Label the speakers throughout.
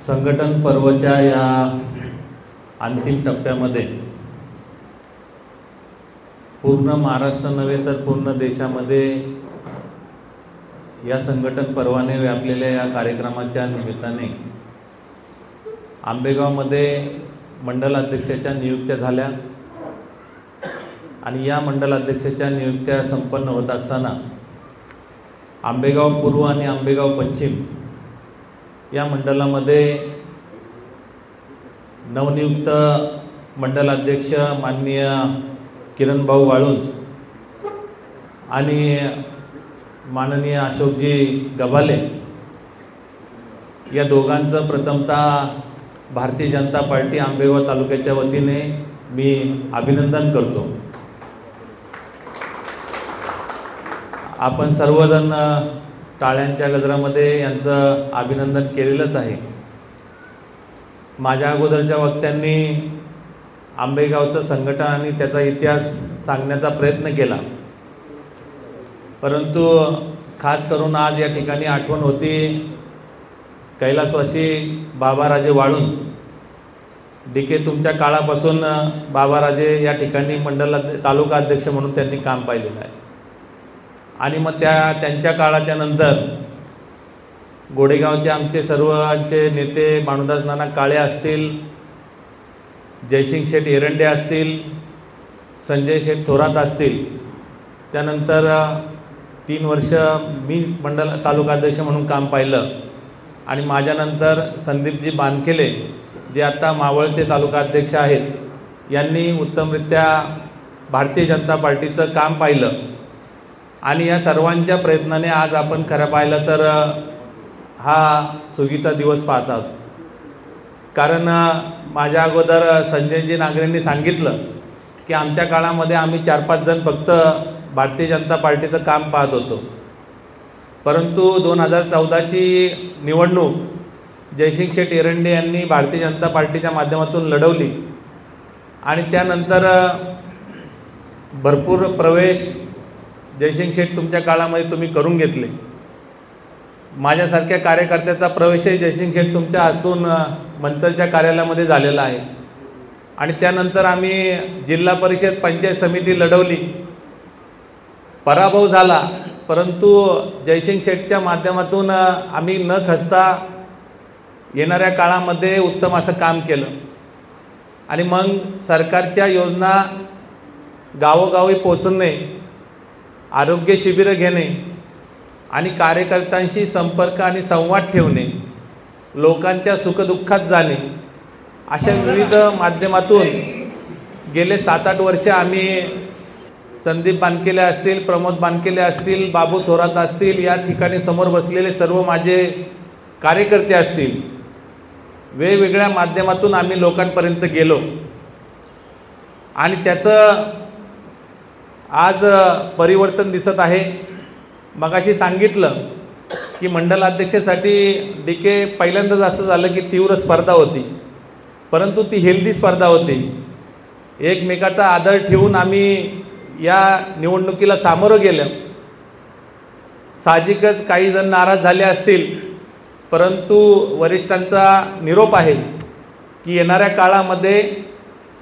Speaker 1: संघटन पर्वच्या या अंतिम टप्प्यामध्ये पूर्ण महाराष्ट्र नव्हे तर पूर्ण देशामध्ये या संघटन पर्वाने व्यापलेल्या या कार्यक्रमाच्या निमित्ताने आंबेगावमध्ये मंडल अध्यक्षाच्या नियुक्त्या झाल्या आणि या मंडल अध्यक्षाच्या नियुक्त्या संपन्न होत असताना आंबेगाव पूर्व आणि आंबेगाव पश्चिम या मंडलामध्ये नवनियुक्त मंडल अध्यक्ष माननीय किरण भाऊ वाळुंज आणि माननीय अशोकजी गबाले या दोघांचं प्रथमतः भारतीय जनता पार्टी आंबेगाव तालुक्याच्या वतीने मी अभिनंदन करतो। आपण सर्वजण टाळ्यांच्या गजरामध्ये यांचं अभिनंदन केलेलंच आहे। माझ्या अगोदरच्या वक्त्यांनी आंबेगावचं संघटन आणि त्याचा इतिहास सांगण्याचा प्रयत्न केला, परंतु खास करून आज या ठिकाणी आठवण होती कैलासवासी बाबाराजे वाळुंज डीके। तुमच्या काळापासून बाबाराजे या ठिकाणी मंडल तालुका अध्यक्ष म्हणून त्यांनी काम पाहिलेलं आहे आणि मग त्यांच्या काळाच्या नंतर गोडेगावचे आमचे सर्वचे नेते भानुदास नाना काळे असतील, जयसिंग शेठ एरंडे असतील, संजय शेठ थोरात असतील, त्यानंतर 3 वर्ष मी मंडल तालुका अध्यक्ष म्हणून काम पाहिलं आणि माझ्यानंतर संदीपजी बानकेले जे आता मावळते तालुका अध्यक्ष आहेत, यांनी उत्तमरित्या भारतीय जनता पार्टीचं काम पाहिलं आणि या सर्वांच्या प्रयत्नाने आज आपण खरं पाहिलं तर हा सुगीचा दिवस पाहत आहोत। कारण माझ्या अगोदर संजयजी नागरेंनी सांगितलं की आमच्या काळामध्ये आम्ही 4-5 जण फक्त भारतीय जनता पार्टीचं काम पाहत होतो, परंतु 2014ची निवडणूक जयसिंग शेठ एरंडे यांनी भारतीय जनता पार्टीच्या माध्यमातून लढवली आणि त्यानंतर भरपूर प्रवेश जयसिंग शेठ तुमच्या काळामध्ये तुम्ही करून घेतले। माझ्यासारख्या कार्यकर्त्याचा प्रवेशही जयसिंग शेठ तुमच्या हातून मंतरच्या कार्यालयामध्ये झालेला आहे आणि त्यानंतर आम्ही जिल्हा परिषद पंचायत समिती लढवली, पराभव झाला, परंतु जयसिंग शेठच्या माध्यमातून आम्ही न खचता येणाऱ्या काळामध्ये उत्तम असं काम केलं आणि मग सरकारच्या योजना गावोगावी पोचवणे, आरोग्य शिबिरं घेणे आणि कार्यकर्त्यांशी संपर्क आणि संवाद ठेवणे, लोकांच्या सुखदुःखात जाणे, अशा विविध माध्यमातून गेले 7-8 वर्ष आम्ही संदीप बानकेले असतील, प्रमोद बानकेले असतील, बाबू थोरात असतील, या ठिकाणी समोर बसलेले सर्व माझे कार्यकर्ते असतील, वेगवेगळ्या माध्यमातून आम्ही लोकांपर्यंत गेलो आणि त्याचं आज परिवर्तन दिसत आहे। मगाशी सांगितलं की मंडल अध्यक्षासाठी डीके पहिल्यांदाच असं झालं की तीव्र स्पर्धा होती, परंतु ती हेल्दी स्पर्धा होती। एकमेकाचा आदर ठेवून आम्ही या निवडणुकीला सामोरं गेलं। साहजिकच काही जण नाराज झाले असतील, परंतु वरिष्ठांचा निरोप आहे की येणाऱ्या काळामध्ये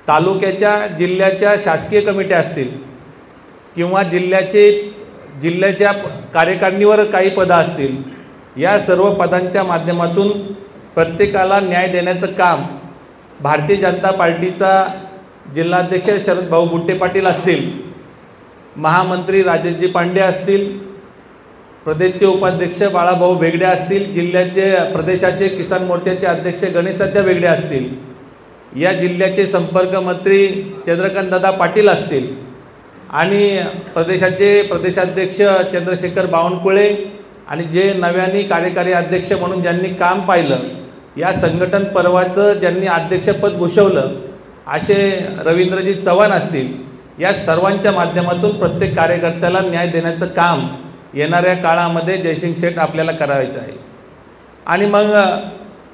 Speaker 1: तालुक्याच्या जिल्ह्याच्या शासकीय कमिट्या असतील किंवा जिल्ह्याच्या कार्यकारिणीवर काही पदं असतील, या सर्व पदांच्या माध्यमातून प्रत्येकाला न्याय देण्याचं काम भारतीय जनता पार्टीचा जिल्हाध्यक्ष शरद भाऊ बुट्टे पाटील असतील, महामंत्री राजेशजी पांडे असतील, प्रदेशचे उपाध्यक्ष बाळाभाऊ बेगडे असतील, जिल्ह्याचे प्रदेशाचे किसान मोर्चाचे अध्यक्ष गणेशदादा बेगडे असतील, या जिल्ह्याचे संपर्क मंत्री चंद्रकांतदादा पाटील असतील आणि प्रदेशाचे प्रदेशाध्यक्ष चंद्रशेखर बावनकुळे आणि जे नव्याने कार्यकारी अध्यक्ष म्हणून ज्यांनी काम पाहिलं, या संघटन पर्वाचं ज्यांनी अध्यक्षपद भूषवलं असे रवींद्रजी चव्हाण असतील, या सर्वांच्या माध्यमातून प्रत्येक कार्यकर्त्याला न्याय देण्याचं काम येणाऱ्या काळामध्ये जयसिंग शेठ आपल्याला करायचं आहे। आणि मग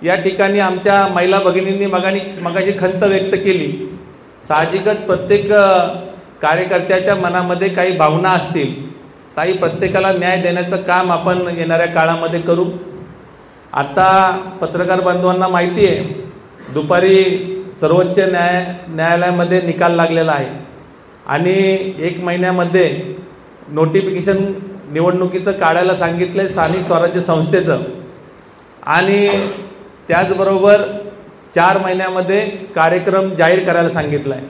Speaker 1: या ठिकाणी आमच्या महिला भगिनींनी मगाशी खंत व्यक्त केली। साहजिकच प्रत्येक कार्यकर्त्याच्या मनामध्ये काही भावना असतील, ताई प्रत्येकाला न्याय देण्याचं काम आपण येणाऱ्या काळामध्ये करू। आता पत्रकार बांधवांना माहिती आहे दुपारी सर्वोच्च न्यायालयामध्ये निकाल लागलेला आहे आणि 1 महिन्यामध्ये नोटिफिकेशन निवडणुकीचं काढायला सांगितलं आहे स्थानिक स्वराज्य संस्थेचं आणि त्याचबरोबर 4 महिन्यामध्ये कार्यक्रम जाहीर करायला सांगितला आहे।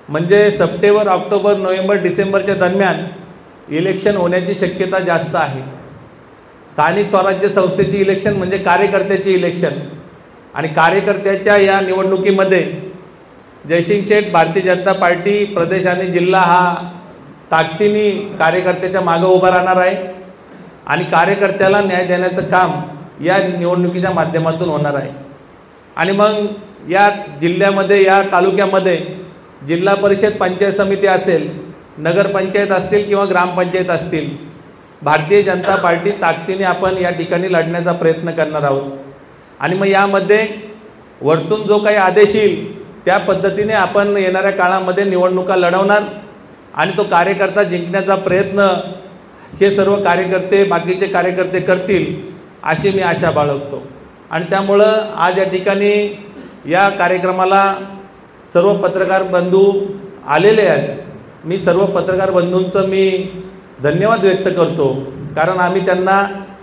Speaker 1: म्हणजे सप्टेंबर, ऑक्टोबर, नोव्हेंबर, डिसेंबरच्या दरम्यान इलेक्शन होण्याची शक्यता जास्त आहे। स्थानिक स्वराज्य संस्थेची इलेक्शन म्हणजे कार्यकर्त्याची इलेक्शन आणि कार्यकर्त्याच्या या निवडणुकीमध्ये जयसिंग शेठ, भारतीय जनता पार्टी प्रदेश आणि जिल्हा हा ताकदीने कार्यकर्त्याच्या मागे उभा राहणार आहे आणि कार्यकर्त्याला न्याय देण्याचं काम या निवडणुकीच्या माध्यमातून होणार आहे। आणि मग या जिल्ह्यामध्ये, या तालुक्यामध्ये जिल्हा परिषद, पंचायत समिती असेल, नगरपंचायत असतील किंवा ग्रामपंचायत असतील, भारतीय जनता पार्टी ताकदीने आपण या ठिकाणी लढण्याचा प्रयत्न करणार आहोत। आणि मग यामध्ये वरतून जो काही आदेश येईल त्या पद्धतीने आपण येणाऱ्या काळामध्ये निवडणुका लढवणार आणि तो कार्यकर्ता जिंकण्याचा प्रयत्न हे सर्व कार्यकर्ते, बाकीचे कार्यकर्ते करतील अशी मी आशा बाळगतो। आणि त्यामुळं आज या ठिकाणी या कार्यक्रमाला सर्व पत्रकार बंधू आलेले आहेत। मी सर्व पत्रकार बंधूंचं मी धन्यवाद व्यक्त करतो, कारण आम्ही त्यांना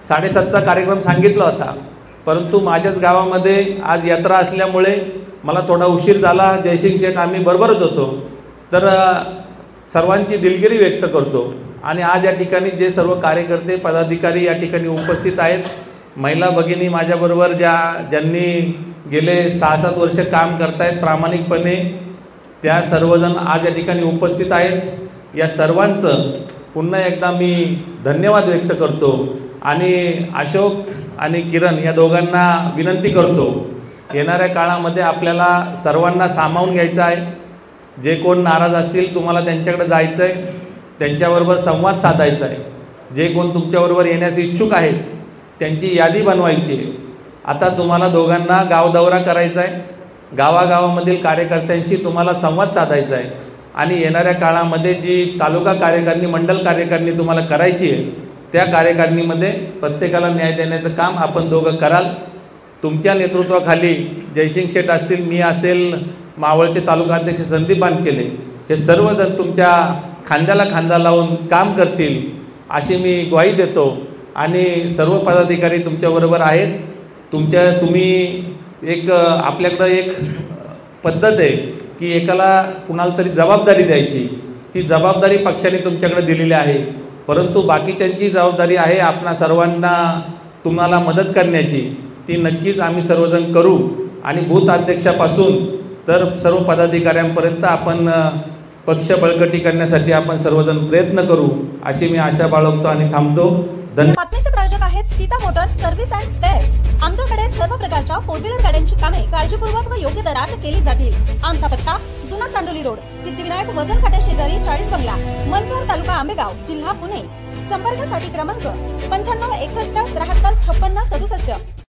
Speaker 1: 7:30चा कार्यक्रम सांगितला होता, परंतु माझ्याच गावामध्ये आज यात्रा असल्यामुळे मला थोडा उशीर झाला। जयसिंग शेठ आम्ही बरोबरच होतो, तर सर्वांची दिलगिरी व्यक्त करतो। आणि आज या ठिकाणी जे सर्व कार्यकर्ते, पदाधिकारी या ठिकाणी उपस्थित आहेत, महिला भगिनी माझ्याबरोबर ज्यांनी गेले 6-7 वर्ष काम करतायत प्रामाणिकपणे, त्या सर्वजण आज या ठिकाणी उपस्थित आहेत। या सर्वांचं पुन्हा एकदा मी धन्यवाद व्यक्त करतो आणि अशोक आणि किरण या दोघांना विनंती करतो, येणाऱ्या काळामध्ये आपल्याला सर्वांना सामावून घ्यायचं आहे। जे कोण नाराज असतील तुम्हाला त्यांच्याकडे जायचं आहे, त्यांच्याबरोबर संवाद साधायचा आहे। जे कोण तुमच्याबरोबर येण्यास इच्छुक आहेत त्यांची यादी बनवायची आहे। आता तुम्हाला दोघांना गाव दौरा करायचा आहे, गावागावामधील कार्यकर्त्यांशी तुम्हाला संवाद साधायचा आहे आणि येणाऱ्या काळामध्ये जी तालुका कार्यकारिणी, मंडल कार्यकारिणी तुम्हाला करायची आहे त्या कार्यकारिणीमध्ये प्रत्येकाला न्याय देण्याचं काम आपण दोघं कराल। तुमच्या नेतृत्वाखाली जयसिंग शेठ असतील, मी असेल, मावळते तालुका अध्यक्ष संदीप बानकेले, हे सर्वजण तुमच्या खांद्याला खांदा लावून काम करतील अशी मी ग्वाही देतो। आणि सर्व पदाधिकारी तुमच्याबरोबर आहेत। तुम्ही आपल्याकडं एक पद्धत आहे की एकाला कुणाला तरी जबाबदारी द्यायची, ती जबाबदारी पक्षाने तुमच्याकडे दिलेली आहे, परंतु बाकीच्यांची जबाबदारी आहे आपणा सर्वांना तुम्हाला मदत करण्याची, ती नक्कीच आम्ही सर्वजण करू। आणि बूथ अध्यक्षापासून तर सर्व पदाधिकाऱ्यांपर्यंत आपण पक्ष बळकटी करण्यासाठी आपण सर्वजण प्रयत्न करू अशी मी आशा बाळगतो आणि थांबतो।
Speaker 2: बातमीचे प्रायोजक आहेत Sita Motors service and spares. आमच्याकडे सर्व प्रकारच्या 4 व्हीलर गाड्यांची कामे काळजीपूर्वक व योग्य दरात केली जातील। आमचा पत्ता जुना चांडोली रोड, सिद्धिविनायक वजन काट्या शेजारी 40 बंगला, मनसर, तालुका आंबेगाव, जिल्हा पुणे। संपर्कासाठी क्रमांक 95 61 73 56 67।